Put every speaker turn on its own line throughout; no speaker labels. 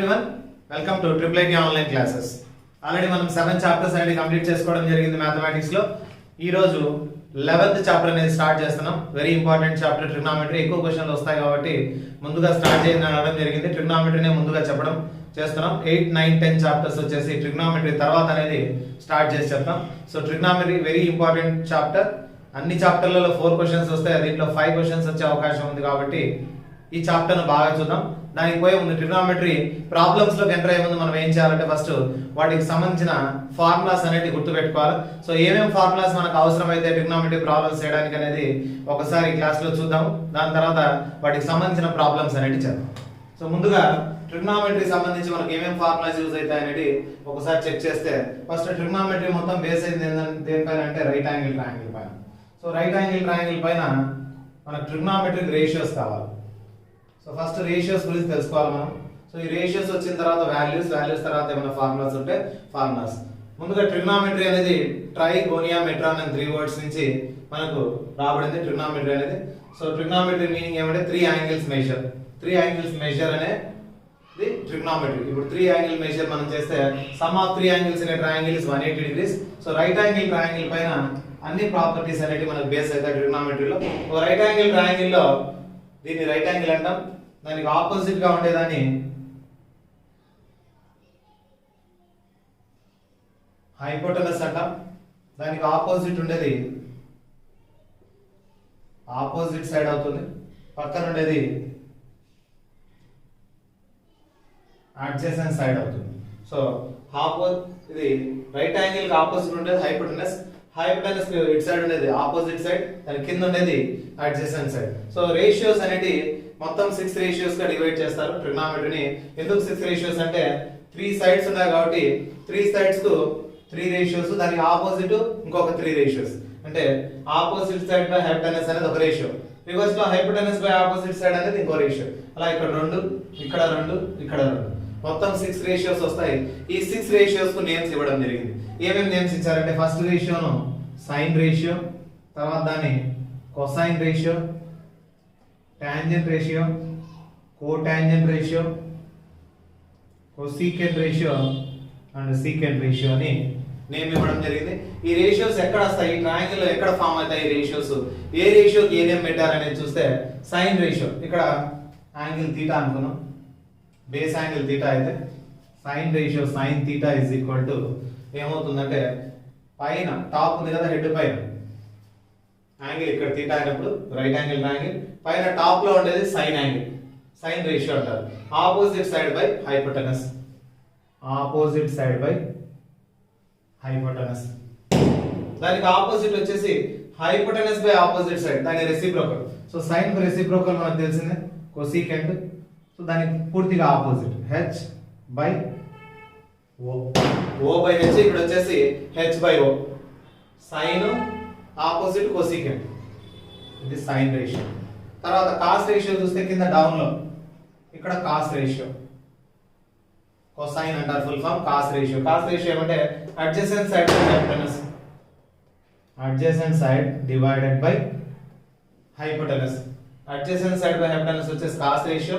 everyone, welcome to Triple IT online classes. Already మనం 7 chapters అనేది complete చేసుకోవడం జరిగింది మ్యాథమెటిక్స్ లో. ఈ రోజు 11th చాప్టర్ అనేది స్టార్ట్ చేస్తున్నాం. Very important chapter trigonometry. ఎక్కువ క్వశ్చన్లు వస్తాయి కాబట్టి ముందుగా స్టార్ట్ చేయండి అనడం జరిగింది. ట్రిగ్నామెట్రీనే ముందుగా చెప్పడం చేస్తున్నాం. 8, 9, 10 చాప్టర్స్ వచ్చేసి ట్రిగ్నామెట్రీ తర్వాత అనేది స్టార్ట్ చేసి చెప్తాం. So trigonometry very important chapter. అన్ని చాప్టర్లలో 4 క్వశ్చన్స్ వస్తాయి. దీంట్లో 5 క్వశ్చన్స్ వచ్చే అవకాశం ఉంది కాబట్టి ఈ చాప్టర్ను బాగా చూద్దాం. దానికి పోయే ముందు ట్రిగ్నామెట్రీ ప్రాబ్లమ్స్ లోకి ఎంటర్ అయ్యే ముందు మనం ఏం చేయాలంటే ఫస్ట్ వాటికి సంబంధించిన ఫార్ములాస్ అనేవి గుర్తుపెట్టుకోవాలి. సో ఏమేమి ఫార్ములాస్ మనకు అవసరమైతే ట్రిగ్నామెట్రీ ప్రాబ్లమ్స్ చేయడానికి అనేది ఒకసారి క్లాస్ లో చూద్దాం. దాని తర్వాత వాటికి సంబంధించిన ప్రాబ్లమ్స్ అనేవి చేద్దాం. సో ముందుగా ట్రిగ్నామెట్రీ సంబంధించి మనకి ఏమేమి ఫార్ములాస్ యూజ్ అవుతాయి అనేది ఒకసారి చెక్ చేస్తే ఫస్ట్ ట్రిగ్నామెట్రీ మొత్తం బేస్ అయింది దేనిపైన అంటే రైట్ యాంగిల్ ట్రయాంగిల్ పైన. సో రైట్ యాంగిల్ ట్రయాంగిల్ పైన మనకు ట్రిగ్నామెట్రిక్ రేషియోస్ కావాలి. సో ఫస్ట్ రేషియోస్ గురించి తెలుసుకోవాలి మనం. సో ఈ రేషియోస్ వచ్చిన తర్వాత వాల్యూస్ తర్వాత ఏమైనా ఫార్ములాస్ ఉంటే ఫార్ములాస్. ముందుగా ట్రిగ్నామెట్రీ అనేది ట్రైగోనియోమెట్రాన్ అని 3 వర్డ్స్ నుంచి మనకు రాబడింది ట్రిగ్నామెట్రీ అనేది. సో ట్రిగ్నామెట్రీ మీనింగ్ ఏమంటే 3 యాంగిల్స్ మెజర్. 3 యాంగిల్స్ మెజర్ అనేది ట్రిగ్నామెట్రీ. ఇప్పుడు 3 యాంగిల్ మెజర్ మనం చేస్తే some of 3 angles in a triangle is 180 degrees. So right angle triangle పైన అన్ని ప్రాపర్టీస్ అనేవి మనకు బేస్ అవుతాయి ట్రిగ్నామెట్రీలో. ఒక రైట్ యాంగిల్ ట్రయాంగిల్ లో దీన్ని రైట్ యాంగిల్ అంటాం. దానికి ఆపోజిట్ గా ఉండేదాన్ని హైపోటెనస్ అంటాం. దానికి ఆపోజిట్ ఉండేది ఆపోజిట్ సైడ్ అవుతుంది. పక్కన ఉండేది అడ్జసెంట్ సైడ్ అవుతుంది. సో ఇది రైట్ యాంగిల్ కి ఆపోజిట్ ఉండేది హైపోటెనస్. హైపోటెనస్ ఇట్ సైడ్ ఉండేది ఆపోజిట్ సైడ్, దాని కింద ఉండేది అడ్జసెంట్ సైడ్. సో రేషియోస్ అనేది మొత్తం 6 రేషియోస్ గా డివైడ్ చేస్తారు ట్రిగ్నామెట్రీని. ఎందుకు 6 రేషియోస్ అంటే 3 సైడ్స్ ఉన్నాయి కాబట్టి 3 సైడ్స్ కు 3 రేషియోస్, దానికి ఆపోజిట్ ఇంకొక 3 రేషియోస్. అంటే ఆపోజిట్ సైడ్ బై హైపోటెనస్ అనేది ఒక రేషియో, రివర్స్ లో హైపోటెనస్ బై ఆపోజిట్ సైడ్ అనేది ఇంకో రేషియో. అలా ఇక్కడ 2, ఇక్కడ 2, ఇక్కడ 2, మొత్తం 6 రేషియోస్ వస్తాయి. ఈ 6 రేషియోస్ కు నేమ్స్ ఇవ్వడం జరిగింది. ఏమేమి నేమ్స్ ఇచ్చారంటే ఫస్ట్ రేషియోను సైన్ రేషియో, తర్వాత దాన్ని cosine ratio, tangent ratio, cotangent ratio, cosecant ratio and secant ratio అని నేమ్ ఇవ్వడం జరిగింది. ఈ రేషియోస్ ఎక్కడ వస్తాయి, ఈ ట్రయాంగిల్ లో ఎక్కడ ఫామ్ అవుతాయి ఈ రేషియోస్, ఏ రేషియోకి ఏ నేమ్ పెట్టారు అనేది చూస్తే సైన్ రేషియో. ఇక్కడ యాంగిల్ తీటా అనుకున్నాం, బేస్ యాంగిల్ తీటా అయితే sine ratio sine theta is equal to ఏమవుతుందంటే పైన టాప్ ఉంది కదా హెడ్ పైన యాంగిల్ ఇక్కడ తీటా అయినప్పుడు రైట్ యాంగిల్ ట్రయాంగిల్ పైన టాప్ లో ఉండేది సైన్ యాంగిల్, సైన్ రేషియో అంటారు. Opposite side by hypotenuse, opposite side by hypotenuse. దానికి ఆపోజిట్ వచ్చేసి హైపోటెనస్ బై ఆపోజిట్ సైడ్, దాని రెసిప్రోకల్. సో సైన్ కు రెసిప్రోకల్ మనకు తెలిసిందే కొసీకెంట్. సో దానికి పూర్తిగా opposite H by O, O by H. ఇక్కడ వచ్చేసి H by O, sine opposite cosecant, ఇది సైన్ రేషియో. తర్వాత కాస్ రేషియో చూస్తే కింద డౌన్ లో ఇక్కడ కాస్ రేషియో, కొసైన్ అంటారు full form cos ratio. Cos ratio ఏమంటే adjacent side by hypotenuse, adjacent side divided by hypotenuse. Adjacent side by hypotenuse వచ్చేసి cos ratio,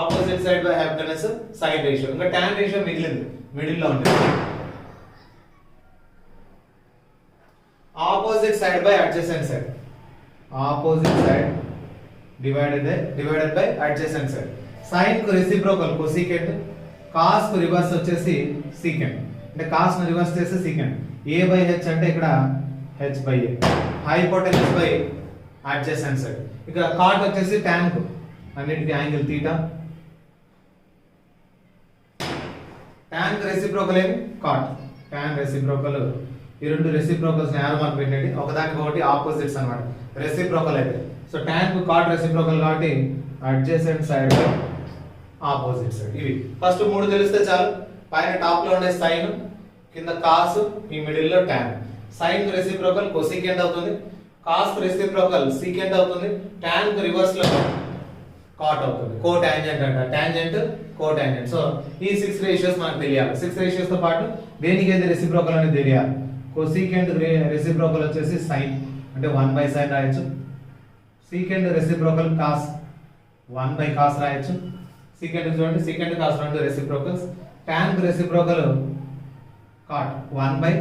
opposite side by hypotenuse sine ratio. ఇంకా tan ratio మిగిలింది, middle లో ఉంటుంది. Opposite side by adjacent side, opposite side divided by adjacent side. Sine కు reciprocal cosecant, cos కు reverse వచ్చేసి secant. అంటే cos ను రివర్స్ చేస్తే సీకెంట్. ఏ బై హెచ్ అంటే ఇక్కడ H by A, hypotenuse by adjacent side. ఇక్కడ కాట్ వచ్చేసి టాన్ కు, అన్నిటికీ యాంగిల్ తీటా. టాన్ కు రెసిప్రోకల్ ఏమి కాట్, టాన్ రెసిప్రోకల్. ఈ 2 రెసిప్రోకల్స్ ని యారో మార్క్ పెట్టండి, ఒకదానికి ఒకటి ఆపోజిట్స్ అన్నమాట రెసిప్రోకల్ అయితే. సో టాన్ కు కాట్ రెసిప్రోకల్ కాబట్టి అడ్జసెంట్ సైడ్ ఆపోజిట్ సైడ్. ఇవి ఫస్ట్ 3 తెలిస్తే చాలు. పైన టాప్ లో ఉండే సైన్, కింద కాస్, ఈ మిడిల్ లో టాన్. సైన్ కు రెసిప్రోకల్ కొసీకెంట్ అవుతుంది, కాస్ కు రెసిప్రోకల్ సీకెంట్ అవుతుంది, టాన్ కు రివర్స్ లో కాట్ అవుతుంది, కో టాంజెంట్ అంట, టాంజెంట్ కో టాంజెంట్. సో ఈ 6 రేషియోస్ మనకు తెలియాలి. 6 రేషియోస్ తో పాటు దేనికి ఏది రెసిప్రోకల్ అనేది తెలియాలి. కొసీకెంట్ రెసిప్రోకల్ వచ్చేసి సైన్ అంటే 1 బై సైన్ రాయొచ్చు. Secant reciprocal cos 1 by cos రాయొచ్చు. secant చూడండి secant cos రెండు రెసిప్రోకల్స్ tan కు రెసిప్రోకల్ cot 1 by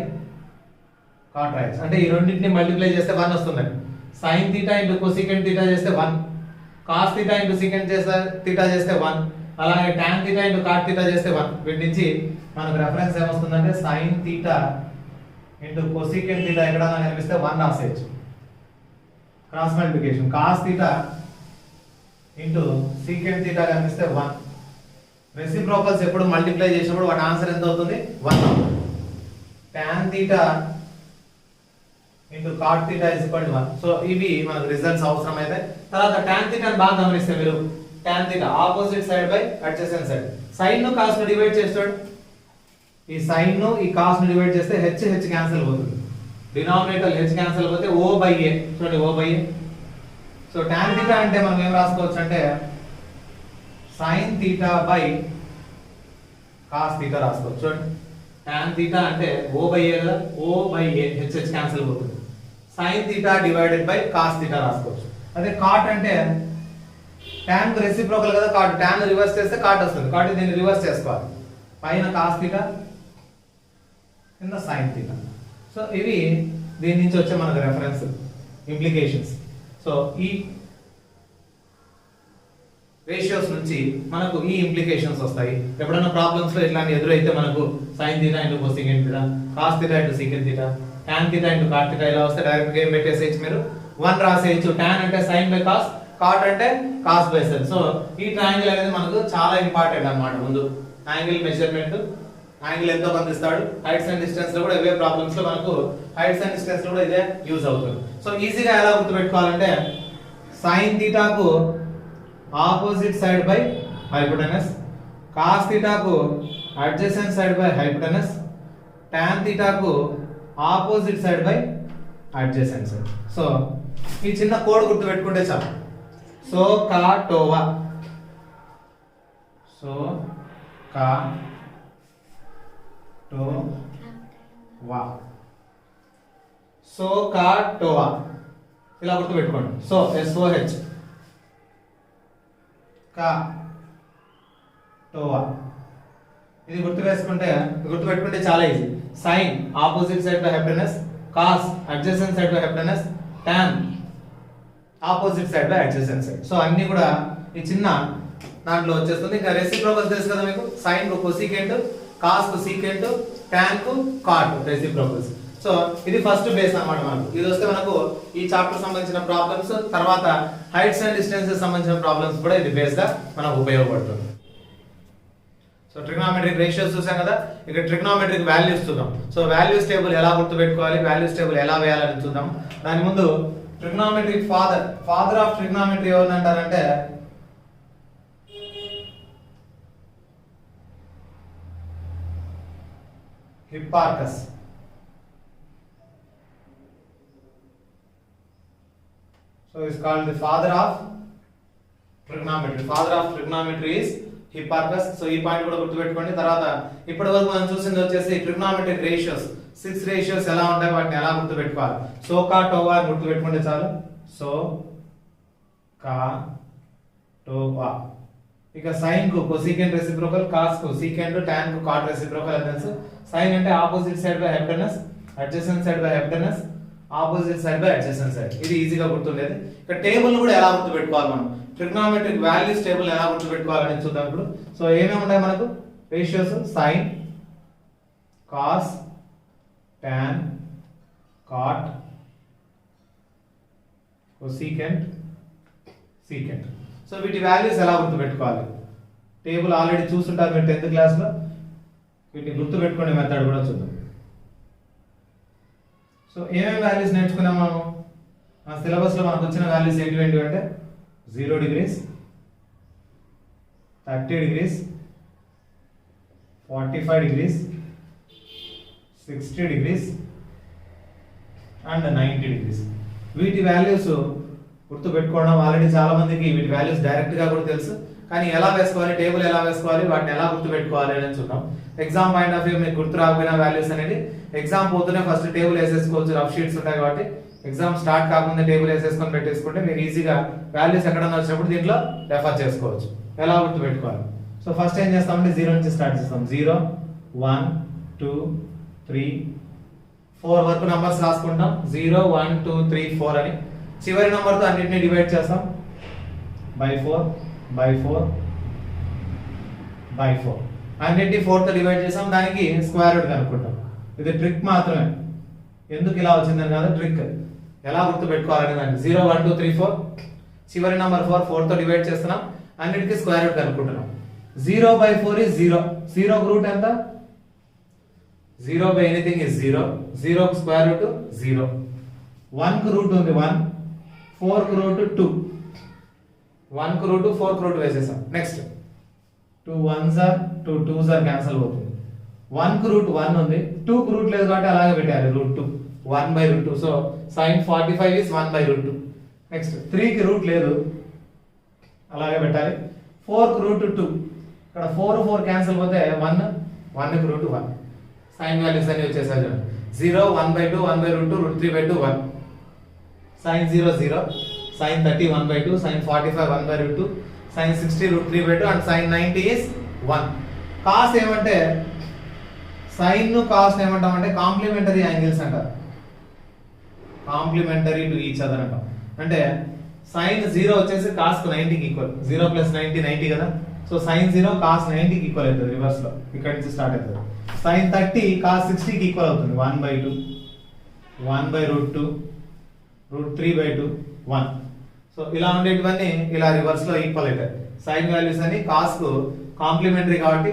cot రాయొచ్చు అంటే ఈ రెండింటిని మల్టిప్లై చేస్తే 1 వస్తుంది sin θ into cosecant θ చేస్తే 1 cos θ into secant θ చేస్తే 1 అలాగే tan θ into cot θ చేస్తే 1 వీటి నుంచి మనకు రెఫరెన్స్ ఏమొస్తుందంటే sin θ into cosecant θ ఎక్కడైనా కనిపిస్తే 1 రాసేయచ్చు cross multiplication cos θ into secant θ కనిపిస్తే 1 రెసిప్రోకల్స్ ఎప్పుడు మల్టిప్లై చేసినప్పుడు వాటి ఆన్సర్ ఎంత అవుతుంది 1 అవుతుంది tan θ into cot θ is equal to 1 so ఇవి మనకు రిజల్ట్స్ అవసరమైతే తర్వాత tan θ ని బాగా గమనిస్తే మీరు tan θ opposite side by adjacent side sin ను cos ను డివైడ్ చేస్తాడు ఈ sin ను ఈ cos ను డివైడ్ చేస్తే h క్యాన్సిల్ అవుతుంది డినామినేటర్ h క్యాన్సిల్ అవుతే o బై a చూడండి o by a so tan θ అంటే మనం ఏం రాసుకోవచ్చు అంటే sin θ బై cos θ రాసుకోవచ్చు చూడండి tan θ అంటే o బై a కదా o by a h cancel అవుతుంది sin θ డివైడెడ్ బై cos θ రాసుకోవచ్చు అదే cot అంటే tan కు రెసిప్రోకల్ కదా cot tan రివర్స్ చేస్తే cot వస్తుంది cot దీన్ని రివర్స్ చేసుకోవాలి పైన cos θ కింద sin θ సో ఇవి దీని నుంచి వచ్చే మనకు రెఫరెన్స్ ఇంప్లికేషన్స్ సో ఈ రేషియోస్ నుంచి మనకు ఈ ఇంప్లికేషన్స్ వస్తాయి ఎప్పుడైనా ప్రాబ్లమ్స్ లో ఇట్లాంటి ఎదురైతే మనకు sin θ into cosecant θ cos θ into secant θ tan θ into cot θ ఇలా వస్తే డైరెక్ట్ గా ఏం పెట్టేసేయచ్చు మీరు 1 రాసేయచ్చు tan అంటే sin బై cos cot అంటే cos బై sin సో ఈ ట్రయాంగిల్ అనేది మనకు చాలా ఇంపార్టెంట్ అన్నమాట ముందు యాంగిల్ మెజర్మెంట్ యాంగిల్ ఎంతో కనిపిస్తాడు హైట్స్ అండ్ డిస్టెన్స్ లో కూడా ఇవే ప్రాబ్లమ్స్ లో మనకు హైట్స్ అండ్ డిస్టెన్స్ లో కూడా ఇదే యూజ్ అవుతుంది సో ఈజీగా ఎలా గుర్తుపెట్టుకోవాలంటే sin θ కు opposite side by hypotenuse cos θ కు adjacent side by hypotenuse tan θ కు opposite side by adjacent side so ఈ చిన్న కోడ్ గుర్తు పెట్టుకుంటే చాలు సో కా టోవా సో కా టో వా సో కా టోవా ఇలా గుర్తు పెట్టుకోండి సో SOH కా టోవా ఇది గుర్తుపెట్టుకుంటే చాలా easy sin opposite side by hypotenuse cos adjacent side by hypotenuse tan opposite side by adjacent side so అన్ని కూడా ఈ చిన్న దాంట్లో వచ్చేస్తుంది ఇంకా రెసిప్రోకల్ తెలుసు కదా మీకు sin కు cosecant cos కు secant tan కు cot రెసిప్రోకల్స్ సో ఇది ఫస్ట్ బేస్ అన్నమాట మనకు ఇది వస్తే మనకు ఈ చాప్టర్ సంబంధించిన ప్రాబ్లమ్స్ తర్వాత హైట్స్ అండ్ డిస్టెన్సెస్ సంబంధించిన ప్రాబ్లమ్స్ కూడా ఇది బేస్ గా మనకు ఉపయోగపడుతుంది సో ట్రిగ్నోమెట్రిక్ రేషియోస్ చూసాం కదా ఇక్కడ ట్రిగ్నోమెట్రిక్ వాల్యూస్ చూద్దాం సో వాల్యూస్ టేబుల్ ఎలా గుర్తుపెట్టుకోవాలి వాల్యూస్ టేబుల్ ఎలా వేయాలని చూద్దాం దాని ముందు ట్రిగ్నోమెట్రిక్ ఫాదర్ ఆఫ్ ట్రిగ్నోమెట్రీ ఎవరు అంటారంటే Hipparchus so is called the father of trigonometry is Hipparchus so ఈ పాయింట్ కూడా గుర్తుపెట్టుకోండి తర్వాత ఇప్పటి వరకు మనం చూసింది వచ్చేసి ట్రిగ్నోమెట్రిక్ రేషియోస్ 6 రేషియోస్ ఎలా ఉంటాయి వాటిని ఎలా గుర్తుపెట్టుకోవాలి సో కా టోవా గుర్తుపెట్టుకుంటే చాలు సో కా టోవా ఇక sin కు cosecant రెసిప్రోకల్ cos కు secant tan కు cot రెసిప్రోకల్ అని తెలుసు sin అంటే opposite side by hypotenuse adjacent side by hypotenuse opposite side by adjacent side ఇది ఈజీగా గుర్తుండేది ఇక టేబుల్ కూడా ఎలా గుర్తుపెట్టుకోవాలి మనం ట్రిగ్నోమెట్రిక్ వాల్యూస్ టేబుల్ ఎలా గుర్తుపెట్టుకోవాలని చూద్దాం ఇప్పుడు సో ఏమేమి ఉన్నాయి మనకు ratios sin cos tan cot cosecant secant so వీటి వాల్యూస్ ఎలా గుర్తుపెట్టుకోవాలి టేబుల్ ఆల్రెడీ చూస్తుంటారు మీరు 10th క్లాస్ లో వీటిని గుర్తుపెట్టుకునే మెథడ్ కూడా చూద్దాం సో ఏమేమి వాల్యూస్ నేర్చుకున్నాం మనం మన సిలబస్ లో మనకు వచ్చిన వాల్యూస్ ఏంటి అంటే 0 degrees 30 degrees 45 degrees 60 degrees and 90 degrees వీటి వాల్యూస్ గుర్తు పెట్టుకోవడం ఆల్రెడీ చాలా మందికి వీటి వాల్యూస్ డైరెక్ట్ గా కూడా తెలుసు కానీ ఎలా వేసుకోవాలి టేబుల్ ఎలా వేసుకోవాలి వాటిని ఎలా గుర్తు పెట్టుకోవాలి అని చూద్దాం ఎగ్జామ్ పాయింట్ ఆఫ్ వ్యూ మీకు గుర్తు రాకపోయిన వాల్యూస్ అనేది ఎగ్జామ్ పోతూనే ఫస్ట్ టేబుల్ వేసేసుకోవచ్చు రఫ్ షీట్స్ ఉంటాయి కాబట్టి ఎగ్జామ్ స్టార్ట్ కాకుండా టేబుల్ వేసేసుకొని పెట్టేసుకుంటే మీరు ఈజీగా వాల్యూస్ ఎక్కడన్నా వచ్చినప్పుడు దీంట్లో రెఫర్ చేసుకోవచ్చు ఎలా గుర్తుపెట్టుకోవాలి. సో ఫస్ట్ ఏం చేస్తామంటే 0 నుంచి స్టార్ట్ చేస్తాం. 0 1 2 3 4 వరకు నంబర్స్ రాసుకుంటాం. 0 1 2 3 4 అని చివరి నంబర్తో అన్నిటిని డివైడ్ చేస్తాం. by 4 by 4 by 4 అన్నిటిని 4 తో డివైడ్ చేసాం. దానికి స్క్వేర్ రూట్ కనుక్కుంటాం. ఇది ట్రిక్ మాత్రమే, ఎందుకు ఇలా వచ్చిందని కాదు, ట్రిక్ ఎలా గుర్తుపెట్టుకోవాలనే దానికి. 0 1 2 3 4 చివరి నంబర్ 4 తో డివైడ్ చేస్తున్నాం. అన్నిటికీ స్క్వేర్ రూట్ కనుక్కుంటున్నాం. 0 by 4 is 0. 0 కు రూట్ ఎంత? 0 by anything is 0. 0 కు స్క్వేర్ రూట్ 0. 1 కు రూట్ ఉంది 1. 4 కు రూట్ 2. 1 కు రూట్ 4 కు రూట్ వేసేసాం. Next 2 1s are 2 2s are cancel అవుతుంది. 1 కు రూట్ 1 ఉంది. 2 కు రూట్ లేదు కాబట్టి అలాగే పెట్టాలి root 2. 1 by root 2. So sin 45 is 1 by root 2. Next 3 కి రూట్ లేదు, అలాగే పెట్టాలి. 4 కు రూట్ 2. ఇక్కడ 4 4 క్యాన్సిల్ పోతే 1 1 కు రూట్ 1. సైన్ వాల్యూస్ అన్ని వచ్చేసాయి చూడండి. 0 1 by 2 1 by root 2 root 3 by 2 1. sin 0 0, sin 30 1 by 2, sin 45 1 by root 2, sin 60 root 3 by 2 and sin 90 is 1. cos ఏమంటే sin ను cos ను ఏమంటామంటే కాంప్లిమెంటరీ యాంగిల్స్ అంటారు. కాంప్లిమెంటరీ టు ఈచ్ అదర్ అంటాం. అంటే sin 0 వచ్చేసి cos కు 90 కి ఈక్వల్. 0 plus 90 90 కదా. సో sin 0 cos 90 కి ఈక్వల్ అవుతుంది రివర్స్ లో. ఇక్కడ నుంచి స్టార్ట్ అవుతుంది. sin 30 cos 60 కి ఈక్వల్ అవుతుంది. 1 by 2 1 by root 2 root 3 by 2 1. So ఇలా ఉండేటివన్నీ ఇలా రివర్స్ లో ఈక్వల్ అవుతాయి. సైన్ వాల్యూస్ అని cos కు కాంప్లిమెంటరీ కాబట్టి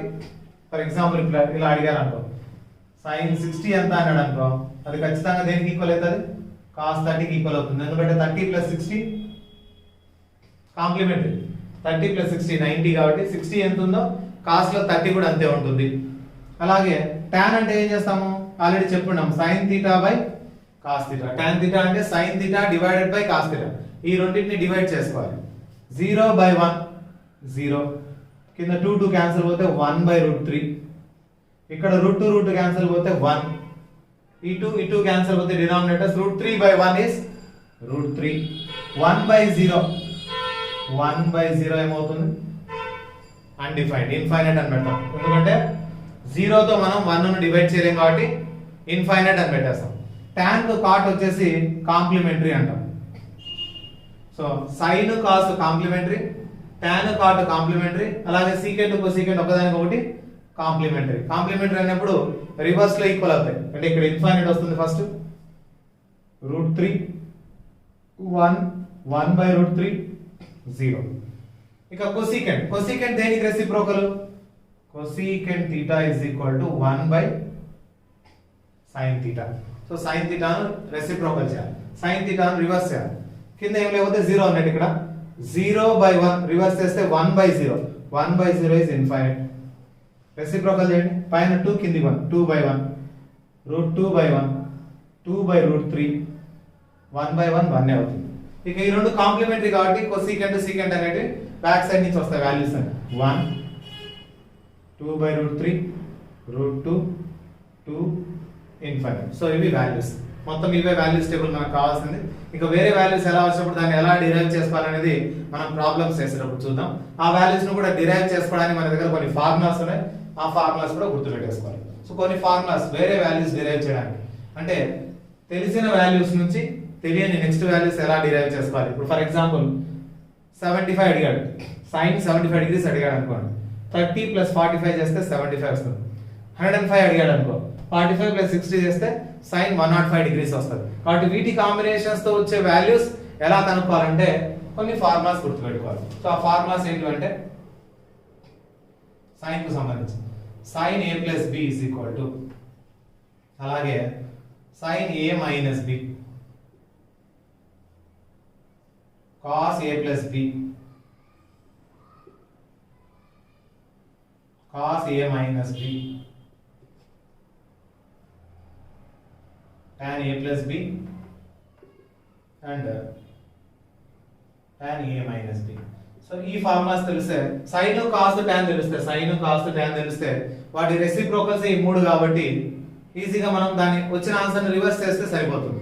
ఫర్ ఎగ్జాంపుల్ ఇలా అడిగారు అనుకో, sin 60 ఎంత అన్నాడు అనుకో, అది ఖచ్చితంగా దేనికి ఈక్వల్ అవుతుంది? cos 30 కి ఈక్వల్ అవుతుంది. ఎందుకంటే 30 plus 60 కాంప్లిమెంటరీ. 30 plus 60 90 కాబట్టి 60 ఎంత ఉందో cos లో 30 కూడా అంతే ఉంటుంది. అలాగే tan అంటే ఏం చేస్తాము? ఆల్రెడీ చెప్పుకున్నాం, sin theta by cos theta. tan theta అంటే sin theta divided by cos theta. ఈ రెండింటిని డివైడ్ చేసుకోవాలి. 0 by 1 0, కింద 2 2 క్యాన్సిల్ పోతే 1 by root 3. ఇక్కడ root 2 root క్యాన్సిల్ పోతే 1. ఈ 2 క్యాన్సిల్ పోతే denominators root 3 by 1 is root 3. 1 by 0 1 by 0 ఏమవుతుంది? అన్డిఫైన్డ్, ఇన్ఫైనైట్ అని పెడతాం. ఎందుకంటే 0 తో మనం 1 ను డివైడ్ చేయలేం కాబట్టి ఇన్ఫైనైట్ అని పెట్టేస్తాం. tan కు cot వచ్చేసి కాంప్లిమెంటరీ అంటాం. So sin cos complementary, tan cot complementary, అలాగే secant cosecant ఒకదానికి ఒకటి కాంప్లిమెంటరీ. కాంప్లిమెంటరీ అన్నప్పుడు రివర్స్ లో ఈక్వల్ అవుతాయి. అంటే ఇక్కడ ఇన్ఫైనైట్ వస్తుంది ఫస్ట్, root 3 1 1 by root 3 0. ఇక cosecant దేనికి reciprocal? cosecant theta is equal to 1 by sin theta. So sin theta ను రెసిప్రోకల్ చేయాలి, sin theta ను రివర్స్ చేయాలి. కింద ఏం లేకపోతే 0 అన్నట్టు, ఇక్కడ 0 by 1 రివర్స్ చేస్తే 1 by 0. 1 by 0 is infinite. Reciprocal చేయండి. పైన 2 కింది 1 2 by 1 root 2 by 1 2 by root 3 1 by 1 1 అవుతుంది. ఇక ఈ రెండు కాంప్లిమెంటరీ కాబట్టి cosecant secant అనేది బ్యాక్ సైడ్ నుంచి వస్తాయి వాల్యూస్ అని. 1 2 by root 3 root 2 2 infinite. So ఇవి వాల్యూస్, మొత్తం ఇవే వాల్యూస్ టేబుల్ మనకు కావాల్సింది. ఇక వేరే వాల్యూస్ ఎలా వచ్చినప్పుడు దాన్ని ఎలా డిరైవ్ చేసుకోవాలనేది మనం ప్రాబ్లమ్స్ చేసేటప్పుడు చూద్దాం. ఆ వాల్యూస్ ను కూడా డిరైవ్ చేసుకోవడానికి మన దగ్గర కొన్ని ఫార్ములాస్ ఉన్నాయి. ఆ ఫార్ములాస్ కూడా గుర్తుపెట్టేసుకోవాలి. సో కొన్ని ఫార్ములాస్ వేరే వాల్యూస్ డిరైవ్ చేయడానికి, అంటే తెలిసిన వాల్యూస్ నుంచి తెలియని నెక్స్ట్ వాల్యూస్ ఎలా డిరైవ్ చేసుకోవాలి. ఇప్పుడు ఫర్ ఎగ్జాంపుల్ 75 అడిగాడు, sin 75 degrees అడిగాడు అనుకోండి. 30 plus 45 చేస్తే 75 వస్తుంది. 105 అడిగాడు అనుకో, 45 plus 60 చేస్తే sin 105 degrees వస్తుంది. కాబట్టి వీటి కాంబినేషన్స్ తో వచ్చే వాల్యూస్ ఎలా కనుక్కోవాలంటే కొన్ని ఫార్ములాస్ గుర్తుపెట్టుకోవాలి. సో ఆ ఫార్ములాస్ ఏంటంటే sin కు సంబంధించి sin a plus b is equal to, అలాగే sin a minus b cos a plus b cos a minus b tan a plus b and tan a minus b. So ఈ formulas తెలిస్తే sin cos tan తెలిస్తే, sin cos tan తెలిస్తే వాటి reciprocals ఈ మూడు కాబట్టి ఈజీగా మనం దాన్ని వచ్చిన ఆన్సర్ ని రివర్స్ చేస్తే సరిపోతుంది.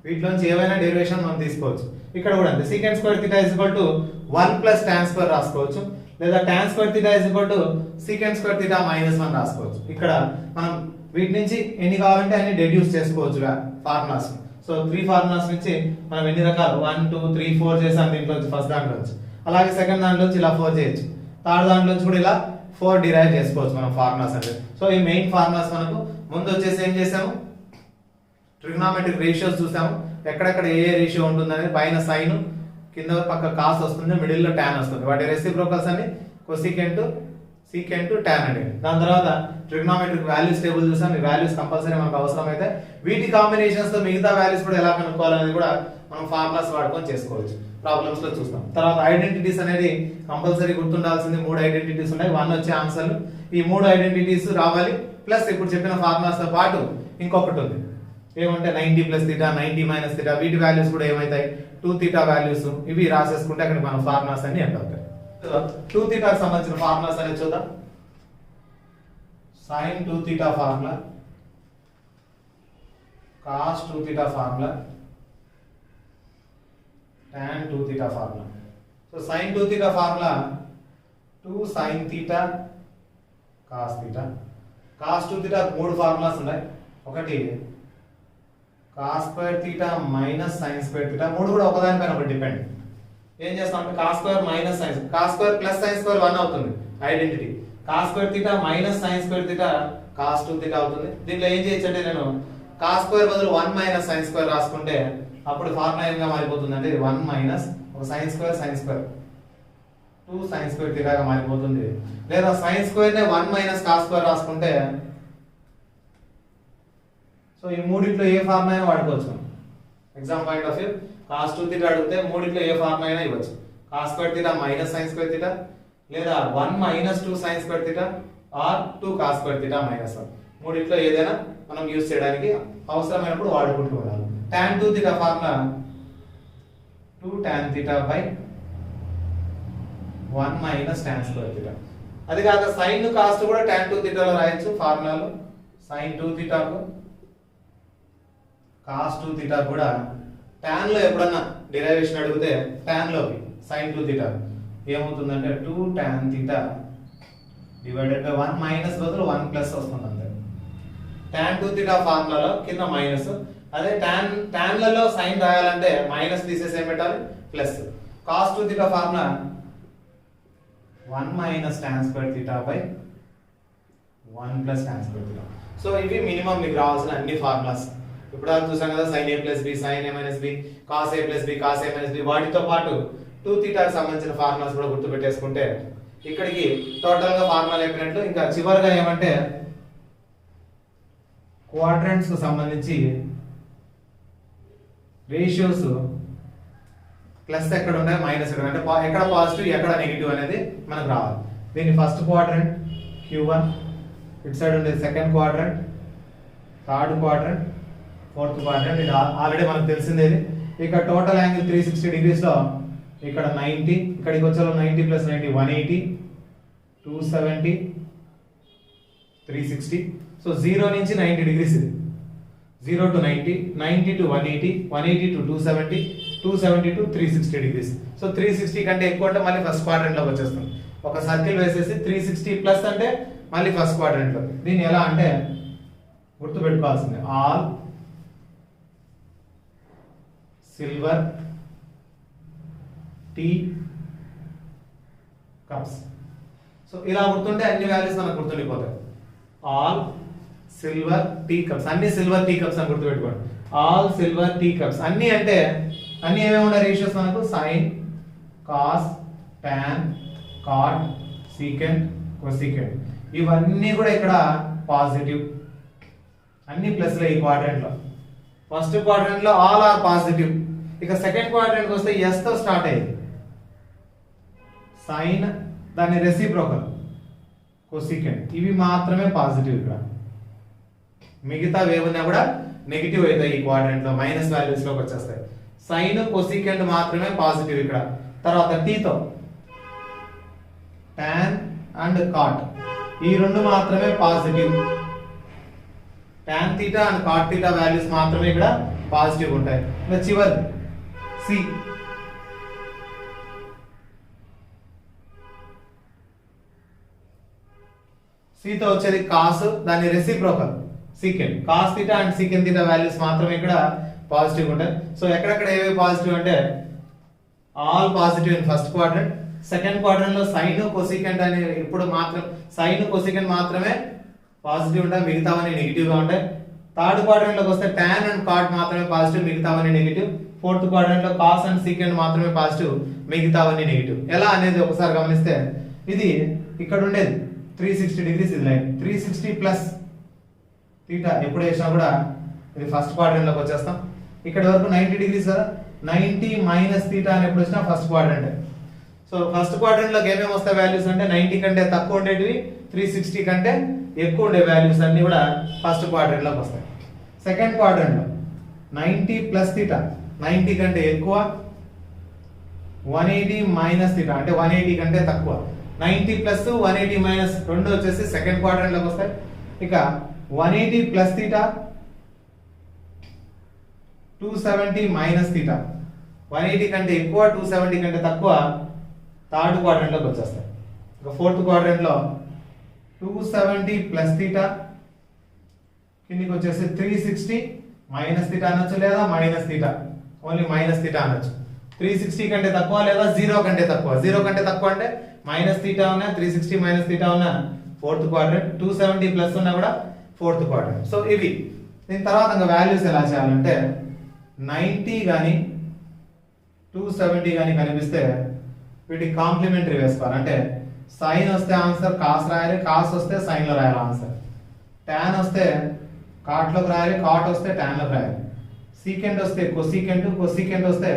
వీటిలోంచి ఏవైనా డెరివేషన్ మనం తీసుకోవచ్చు. ఇక్కడ కూడా అంతే, secant square theta is equal to 1 plus tan square రాసుకోవచ్చు, లేదా tan square theta is equal to secant square theta -1 రాసుకోవచ్చు. ఇక్కడ మనం వీటి నుంచి ఎన్ని కావాలంటే అన్ని డెడ్యూస్ చేసుకోవచ్చుగా ఫార్ములాస్. సో 3 ఫార్ములాస్ నుంచి మనం ఎన్ని రకాలు 1 2 3 4 చేసాం దీంట్లో ఫస్ట్ దాంట్లో నుంచి, అలాగే సెకండ్ దాంట్లో నుంచి ఇలా 4 చేయొచ్చు, థర్డ్ దాంట్లో నుంచి కూడా ఇలా 4 డిరైవ్ చేసుకోవచ్చు మనం ఫార్ములాస్ అంటే. సో ఈ మెయిన్ ఫార్ములాస్ మనకు ముందు వచ్చేసి ఏం చేసాము, ట్రిగ్నామెట్రిక్ రేషియోస్ చూసాము, ఎక్కడెక్కడ ఏ రేషియో ఉంటుంది అనేది, పైన సైన్ కింద పక్క కాస్ వస్తుంది, మిడిల్ లో tan వస్తుంది, వాటి రెసిప్రోకల్స్ అన్ని కొసీకెంట్ సీకెంట్ tan అండి. దాని తర్వాత ట్రిగ్నామెట్రిక్ వాల్యూస్ టేబుల్ చూసాం, ఈ వాల్యూస్ కంపల్సరీ మనకు అవసరం అయితే వీటి కాంబినేషన్స్ తో మిగతా వాల్యూస్ కూడా ఎలా కనుక్కోవాలనేది కూడా మనం ఫార్ములాస్ వాడుకొని చేసుకోవచ్చు, ప్రాబ్లమ్స్ లో చూస్తాం. తర్వాత ఐడెంటిటీస్ అనేది కంపల్సరీ గుర్తుండాల్సింది, 3 ఐడెంటిటీస్ ఉన్నాయి, 1 వచ్చే ఆన్సర్లు. ఈ 3 ఐడెంటిటీస్ రావాలి, ప్లస్ ఇప్పుడు చెప్పిన ఫార్ములాస్ తో పాటు ఇంకొకటి ఉంది ఏమంటే 90 ప్లస్ థీటా 90 మైనస్ థీటా, వీటి వాల్యూస్ కూడా ఏమైతాయి 2 థీటా వాల్యూస్, ఇవి రాసేసుకుంటే అక్కడ మన ఫార్ములాస్ అన్ని ఎండ్ అవుతాయి. 2 థీటాకి సంబంధించిన ఫార్ములాస్ అనేది చూద్దాం. sin 2 theta formula, cos 2 theta formula, tan 2 theta formula. So sin 2 theta formula 2 sin theta cos theta. cos 2 theta 3 formulas ఉన్నాయి, ఒకటి cos square theta minus sin square theta, మూడు కూడా ఒకదానిపైన ఒకటి డిపెండ్. ఏం చేస్తాం అంటే cos square minus sin, cos square plus sin square 1 అవుతుంది identity, cos square theta minus sin square theta cos 2 theta అవుతుంది. దీంట్లో ఏం చేయొచ్చు అంటే నేను cos స్క్వేర్ బదులు 1 మైనస్ sin స్క్వేర్ రాసుకుంటే అప్పుడు ఫార్ములా ఏంగా మారిపోతుంది అంటే 1 మైనస్ ఒక sin స్క్వేర్ 2 sin స్క్వేర్ థీటాగా మారిపోతుంది. లేదా sin స్క్వేర్ నే 1 మైనస్ cos స్క్వేర్ రాసుకుంటే, సో ఈ మూడిట్లో ఏ ఫార్ములా అయినా వాడుకోవచ్చు. Exam point of view cos 2 theta అడిగితే మూడిట్లో ఏ ఫార్ములా అయినా ఇవ్వచ్చు. cos square theta minus sin square theta, లేదా 1 minus 2 sin square theta or 2 cos square theta minus 1, మూడిట్లో ఏదైనా మనం యూస్ చేయడానికి అవసరమైనప్పుడు వాడుకుంటూ ఉండాలి. tan 2 theta formula 2 tan theta by 1 minus tan square theta. అది కాక sin కాస్ట్ కూడా tan 2 థీటాలో రాయొచ్చు ఫార్ములాలో. sin 2 థీటాకు cos 2 థీటా కూడా tan లో ఎప్పుడన్నా డెరివేషన్ అడిగితే tan లోకి sin 2 థీటా ఏమవుతుందంటే 2 tan theta divided by 1 minus బదులు 1 ప్లస్ వస్తుంది అంతే. tan 2 థీటా ఫార్ములాలో కింద మైనస్, అదే tan లలో sin రాయాలంటే మైనస్ తీసేసి ఏం పెట్టాలి plus. cos 2 theta formula 1 minus tan square theta by 1 plus tan square theta. So ఇవి మినిమం మీకు రావాల్సిన అన్ని ఫార్ములాస్. ఇప్పుడు చూసాం కదా sin a plus b sin a minus b, cos a plus b cos a minus b, వాటితో పాటు 2 థీటాకి సంబంధించిన ఫార్ములాస్ కూడా గుర్తు పెట్టేసుకుంటే ఇక్కడికి టోటల్ గా ఫార్ములా చెప్పినట్లు. ఇంకా చివరిగా ఏమంటే క్వాడ్రంట్స్ కు సంబంధించి రేషియోస్ ప్లస్ ఎక్కడ ఉన్నాయి మైనస్ ఎక్కడ, అంటే ఎక్కడ పాజిటివ్ ఎక్కడ నెగిటివ్ అనేది మనకు రావాలి. దీని ఫస్ట్ క్వాడ్రంట్ Q1, ఇటు సైడ్ ఉండే second quadrant, third quadrant, fourth quadrant. ఇది ఆల్రెడీ మనకు తెలిసిందేది. ఇక టోటల్ యాంగిల్ 360 డిగ్రీస్ లో ఇక్కడ 90, ఇక్కడికి వచ్చే 90 ప్లస్ 90 180, 270, 360. సో 0 నుంచి 90 డిగ్రీస్ ఇది. 0 to 90, 90 to 180, 180 to 270, 270 to 360 degrees. So 360 కంటే ఎక్కువ అంటే మళ్ళీ ఫస్ట్ క్వాడ్రంట్ లోకి వచ్చేస్తాం. ఒక సర్కిల్ వేసేసి 360 ప్లస్ అంటే మళ్ళీ ఫస్ట్ క్వాడ్రంట్ లో. దీన్ని ఎలా అంటే గుర్తు పెట్టుకోవాల్సిందే, all silver tea cups. So ఇలా గుర్తుంటే అన్ని వాల్యూస్ మనకు గుర్తుండిపోతాయి. ఆల్ సిల్వర్ టీ కప్స్, అన్ని సిల్వర్ టీ కప్స్ అని గుర్తుపెట్టుకోండి. ఆల్ సిల్వర్ టీ కప్స్ అన్ని అంటే అన్ని ఏమేమి ఉన్నాయి రేషియోస్ మనకు sin, cos, tan, cot, secant, cosecant. ఇవన్నీ కూడా ఇక్కడ పాజిటివ్, అన్ని ప్లస్లే ఈ క్వాడ్రంట్ లో. ఫస్ట్ క్వాడ్రంట్ లో ఆల్ ఆర్ పాజిటివ్. ఇక సెకండ్ క్వాడ్రంట్ కి వస్తే ఎస్ తో స్టార్ట్ అయ్యింది. సైన్ దాని రెసిప్రోకల్ కొసీకెంట్, ఇవి మాత్రమే పాజిటివ్. ఇక్కడ మిగతా ఏమున్నా కూడా నెగిటివ్ అవుతాయి ఈ క్వాడ్రంట్ లో, మైనస్ వాల్యూస్ లోకి వచ్చేస్తాయి. సైన్ కొసీకెంట్ మాత్రమే పాజిటివ్ ఇక్కడ. తర్వాత టీతో టాన్ అండ్ కాట్, ఈ రెండు మాత్రమే positive. Tan theta and cot theta values మాత్రమే ఇక్కడ పాజిటివ్ ఉంటాయి. ఇంకా చివరి సి తో వచ్చేది కాస్, దాని reciprocal secant. Cos theta and secant theta values మాత్రమే ఇక్కడ పాజిటివ్ ఉంటాయి. సో ఎక్కడెక్కడ ఏవి పాజిటివ్ అంటే all positive in first quadrant. Second quadrant లో సైన్ కొసీకెంట్ అనే ఇప్పుడు మాత్రం సైన్ కొసీకెంట్ మాత్రమే పాజిటివ్ ఉంటాయి, మిగతావన్నీ నెగిటివ్ గా ఉంటాయి. థర్డ్ క్వాడ్రంట్ లోకి వస్తే టాన్ అండ్ కాట్ మాత్రమే పాజిటివ్, మిగతావన్నీ నెగిటివ్. ఫోర్త్ క్వాడ్రంట్ లో కాస్ అండ్ సీకెంట్ మాత్రమే పాజిటివ్, మిగతావన్నీ నెగిటివ్. ఎలా అనేది ఒకసారి గమనిస్తే ఇది ఇక్కడ ఉండేది 360 డిగ్రీస్, ఇది లైన్ 360 ప్లస్ థీటా ఎప్పుడు వేసినా కూడా ఇది ఫస్ట్ క్వాడ్రంట్ లోకి వచ్చేస్తాం. ఇక్కడ వరకు 90 డిగ్రీస్ కదా, 90 మైనస్ థీటా అని ఎప్పుడు వచ్చినా first quadrant. So first quadrant లోకి ఏమేమి వస్తాయి వాల్యూస్ అంటే 90 కంటే తక్కువ ఉండేటివి, 360 కంటే ఎక్కువ ఉండే వాల్యూస్ అన్ని కూడా ఫస్ట్ క్వాడ్రంట్ లోకి వస్తాయి. సెకండ్ క్వాడ్రంట్ లో 90 ప్లస్ థీటా 90 కంటే ఎక్కువ, 180 మైనస్ థీటా అంటే 180 కంటే తక్కువ. 90 ప్లస్ 180 మైనస్ రెండు వచ్చేసి సెకండ్ క్వాడ్రంట్ లోకి వస్తాయి. ఇక 180 ప్లస్ థీటా 270 మైనస్ థీటా 180 కంటే ఎక్కువ, 270 కంటే తక్కువ థర్డ్ క్వాడ్రంట్ లోకి వచ్చేస్తాయి. ఇక ఫోర్త్ క్వాడ్రంట్ లో 270 ప్లస్ థీటా కిందికి వచ్చేసి 360 మైనస్ థీటా అనొచ్చు, లేదా minus theta only minus theta అనొచ్చు. 360 కంటే తక్కువ లేదా 0 కంటే తక్కువ. 0 కంటే తక్కువ అంటే మైనస్ థీటా ఉన్నా, 360 మైనస్ థీటా ఉన్నా ఫోర్త్ క్వాడ్రంట్, 270 ప్లస్ ఉన్నా కూడా ఫోర్త్ క్వాడ్రంట్. సో ఇవి దీని తర్వాత ఇంకా వాల్యూస్ ఎలా చేయాలంటే 90 కానీ 270 కానీ కనిపిస్తే వీటికి కాంప్లిమెంటరీ వేసుకోవాలి. అంటే సైన్ వస్తే ఆన్సర్ కాస్ రాయాలి, కాస్ వస్తే సైన్ లో రాయాలి ఆన్సర్. టాన్ వస్తే కాట్ లోకి రాయాలి, కాట్ వస్తే టాన్ లోకి రాయాలి. సీకెంట్ వస్తే కొసీకెంట్, కొసీకెంట్ వస్తే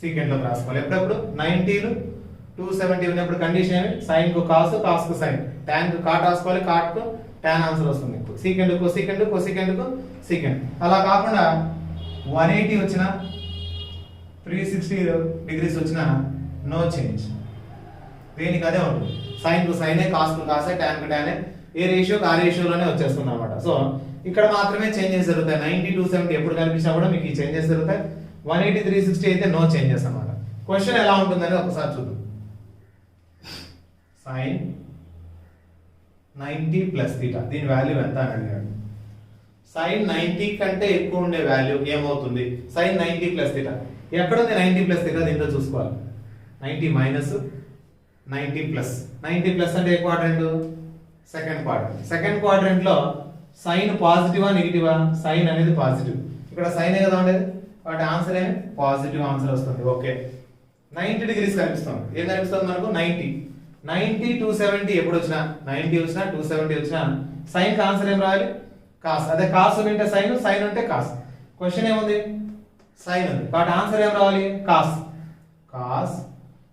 సీకెంట్ లోకి రాసుకోవాలి. ఎప్పుడప్పుడు 90లు 270 ఉన్నప్పుడు కండిషన్ ఏమి, సైన్ కు కాస్, కాస్ కు సైన్, టాన్ కు కాట్ రాసుకోవాలి, కాట్ కు టాన్ ఆన్సర్ వస్తుంది. సీకెంట్ కొసీకెంట్, కొసీకెంట్ కు సీకెంట్. అలా కాకుండా 180 వచ్చిన 360 డిగ్రీస్ వచ్చిన నో చేంజ్, దేనికి అదే ఉంటుంది. సైన్ కు సైనే, కాస్ కు కాసే, టాన్ కు టానే, ఏ రేషియోకి ఆ రేషియోలోనే వచ్చేస్తుంది అనమాట. సో ఇక్కడ మాత్రమే చేంజెస్ జరుగుతాయి. 90 270 ఎప్పుడు కనిపించినా కూడా మీకు ఈ చేంజెస్ జరుగుతాయి. 180 360 అయితే నో చేంజెస్ అన్నమాట. క్వశ్చన్ ఎలా ఉంటుందని ఒకసారి చూద్దాం. సైన్ 90 ప్లస్ థీటా దీని వాల్యూ ఎంత అని అడిగాడు. సైన్ 90 కంటే ఎక్కువ ఉండే వాల్యూ ఏమవుతుంది? సైన్ 90 ప్లస్ థీటా ఎక్కడుంది? 90 ప్లస్ థీటా దీంట్లో చూసుకోవాలి. 90 మైనస్ 90 ప్లస్. 90 ప్లస్ అంటే ఏ quadrant? Second quadrant. Second quadrant లో సైన్ పాజిటివా నెగిటివా? సైన్ అనేది పాజిటివ్. ఇక్కడ సైన్ కదా ఉండేది, వాటి ఆన్సర్ ఏమి? పాజిటివ్ ఆన్సర్ వస్తుంది. ఓకే, 90 డిగ్రీస్ కనిపిస్తుంది. ఏం కనిపిస్తుంది మనకు? 90. 90 270 ఎప్పుడు వచ్చినా, 90 వచ్చినా 270 వచ్చినా సైన్ కి ఆన్సర్ ఏం రావాలి? కాస్. అదే కాస్ ఉంటే సైన్, సైన్ ఉంటే కాస్. క్వశ్చన్ ఏముంది? సైన్ ఉంది, వాటి ఆన్సర్ ఏం రావాలి? Cos. Cos.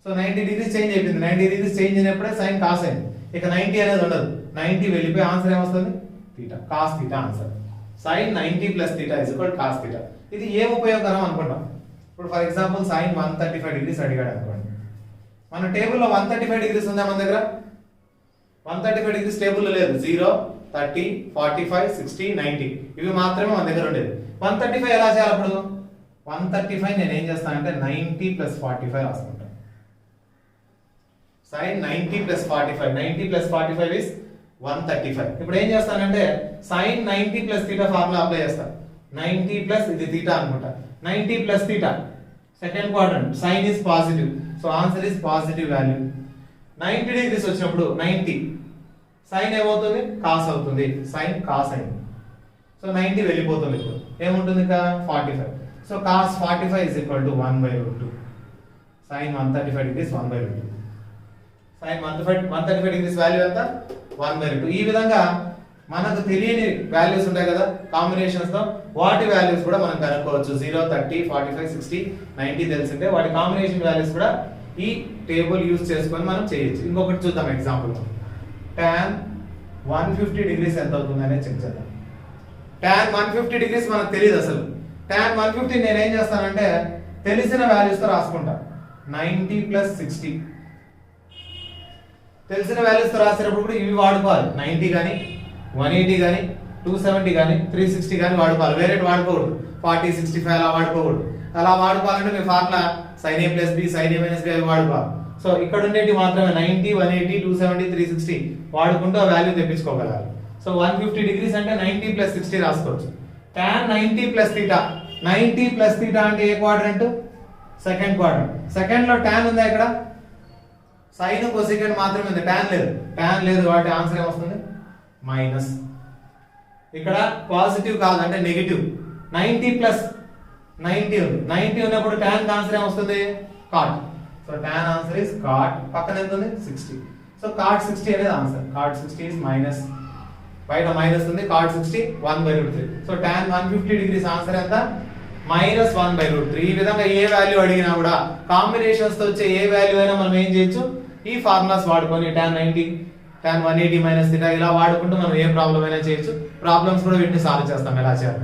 So 90 degrees change అయిపోయింది. 90 డిగ్రీస్ చేంజ్ అయినప్పుడే సైన్ కాస్ అయింది. ఇక 90 అనేది ఉండదు. 90 వెళ్ళిపోయి ఆన్సర్ ఏమొస్తుంది? Theta. Cos theta answer. Sine 90 plus theta is equal cos theta. ఇది ఏం ఉపయోగకరం అనుకుంటాం. ఇప్పుడు ఫర్ ఎగ్జాంపుల్ సైన్ 135 డిగ్రీస్ అడిగాడు అనుకోండి. మన టేబుల్లో 135 డిగ్రీస్ ఉందా మన దగ్గర? 135 డిగ్రీస్ టేబుల్లో లేదు. 0, 30, 45, 60, 90 ఇవి మాత్రమే మన దగ్గర ఉండేది. 135 ఎలా చేయాలి అప్పుడు? 135 నేను ఏం చేస్తానంటే 90 ప్లస్ 45 రాసుకుంటాను. Sine 90 plus 45, 90 plus 45 is 135. ఇప్పుడు ఏం చేస్తానంటే sine 90 plus theta formula apply చేస్తాను. 90 ప్లస్ ఇది థీటా అనుకుంటా. 90 plus theta second quadrant, sine is positive, so answer is positive value. 90 degrees వచ్చినప్పుడు 90 సైన్ ఏమవుతుంది? కాస్ అవుతుంది. సైన్ కాస్ అయింది. సో 90 వెళ్ళిపోతుంది. ఇప్పుడు ఏముంటుంది? ఇంకా 45. So cos 45 is equal to 1/√2. Sine 135 degrees 1/√2. Sine 135 degrees value ఎంత? 1/2. ఈ విధంగా మనకు తెలియని వాల్యూస్ ఉంటాయి కదా కాంబినేషన్స్ తో, వాటి వాల్యూస్ కూడా మనం కనుక్కోవచ్చు. 0, 30, 45, 60, 90 తెలిసింటే వాటి కాంబినేషన్ వాల్యూస్ కూడా ఈ టేబుల్ యూజ్ చేసుకొని మనం చేయొచ్చు. ఇంకొకటి చూద్దాం ఎగ్జాంపుల్. tan 150 డిగ్రీస్ ఎంత అవుతుంది అనేది చెక్ చేద్దాం. tan 150 డిగ్రీస్ మనకు తెలియదు అసలు. tan 150 నేను ఏం చేస్తానంటే తెలిసిన వాల్యూస్ తో రాసుకుంటా. 90 ప్లస్ 60 తెలిసిన వాల్యూస్ తో రాసేటప్పుడు కూడా ఇవి వాడుకోవాలి. 90 కానీ 180 కానీ 270 కానీ 360 కానీ వాడుకోవాలి, వేరే వాడుకోకూడదు. 40 65 అలా వాడుకోకూడదు. అలా వాడుకోవాలంటే మీ formula sin a plus B sin a minus B అవి వాడుకోవాలి. సో ఇక్కడ ఉండేవి మాత్రమే 90 180 270 360 వాడుకుంటూ ఆ వాల్యూ తెప్పించుకోగలగాలి. సో 150 డిగ్రీస్ అంటే 90 ప్లస్ 60 రాసుకోవచ్చు. tan 90 ప్లస్ θ, 90 ప్లస్ θ అంటే ఏ క్వాడ్రంట్? Second quadrant. సెకండ్ లో tan ఉందా ఇక్కడ? సైన్ కొసెకండ్ మాత్రమే ఉంది, tan లేదు. tan లేదు కాబట్టి ఆన్సర్ ఏమొస్తుంది? మైనస్. ఇక్కడ పాజిటివ్ కాదు అంటే నెగిటివ్. 90 ప్లస్ 90 ఉంది, 90 ఉన్నప్పుడు tan ఆన్సర్ ఏమొస్తుంది? cot. So tan answer is cot. పక్కన ఎంత ఉంది? 60. సో cot 60 అనేది ఆన్సర్. cot 60 ఇస్ మైనస్, బయట మైనస్ ఉంది, cot 60 1/√3. So tan 150 degrees answer ఎంత? మైనస్ 1/√3. ఈ విధంగా ఏ వాల్యూ అడిగినా కూడా కాంబినేషన్స్ తో వచ్చే ఏ వాల్యూ అయినా మనం ఏం చేయొచ్చు? ఈ ఫార్ములాస్ వాడుకొని tan 90 tan 180 మైనస్ θ ఇలా వాడుకుంటూ మనం ఏ ప్రాబ్లం అయినా చేయొచ్చు. ప్రాబ్లమ్స్ కూడా వీటిని సాల్వ్ చేస్తాం ఎలా చేయాలి.